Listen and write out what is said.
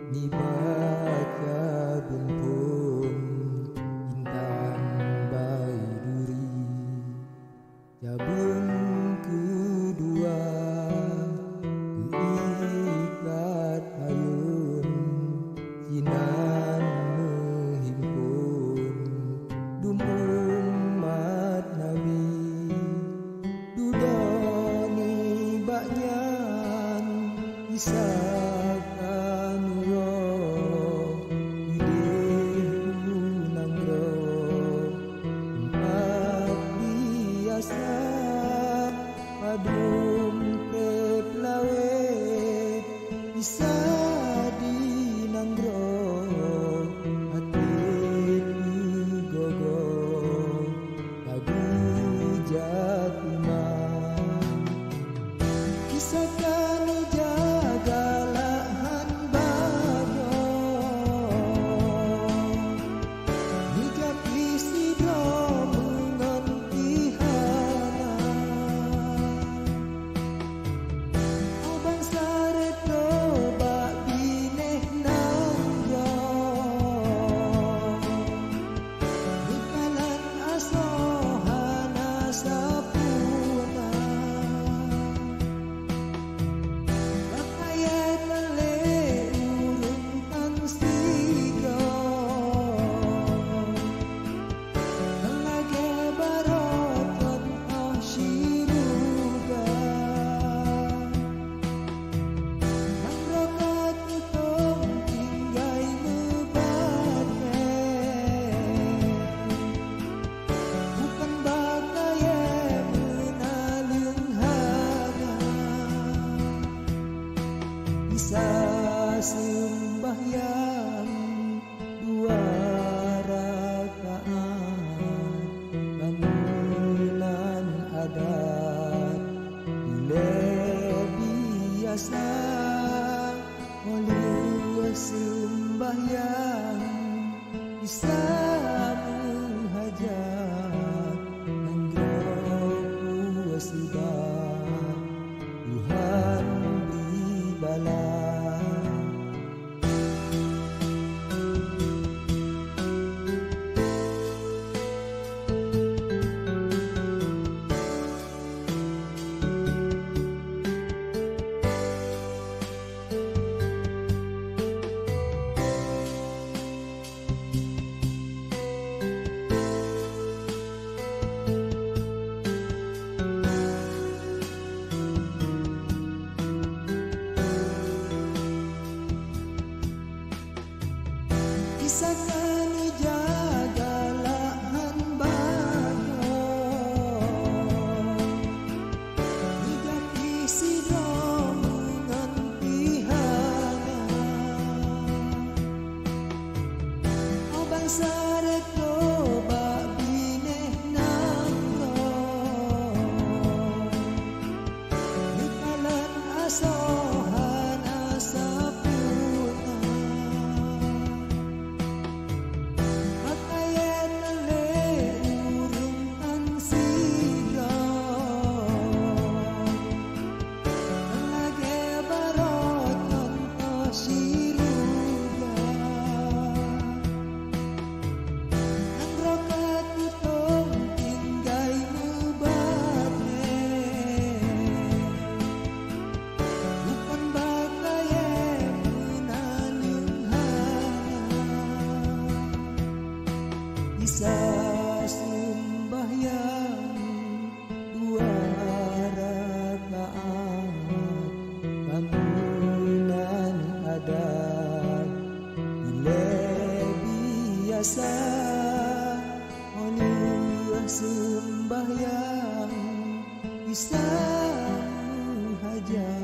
Dibaca bumpung intan bayi duri, jabun kedua ikat ayun, sinan menghimpun dum umat Nabi. Dudani baknyan isakan roh idehu nangro empat biasa padum peplawe bisa di nangro hati gogo lagu jatuman kisahkan jagalah hanbago hijab isi do menghentihana o bangsa reto bak bineh nanggo nikalan asohana sapuna bakayat lele urung tangsigo ngelage barotan oh syiruga nangrokat utong tinggai mebane bukan bakayat menalung hana bisa sembahyang dua rakaat bangunan adat bila biasa oleh sembahyang bisa menghajat nangro wasibah Tuhan beri bala. Kisahkan jagalah hanbago hijab isi do menghentihana o bangsa reto bak bineh nangro nikalan asohana sapuna bakayat lele urung tangsigo ngelage barotan oh syiruga nangrokat utong tinggai mebane bukan bakayat menalung hana bisa sembahyang dua rakaat bangunan adat bila biasa oleh sembahyang bisa menghajat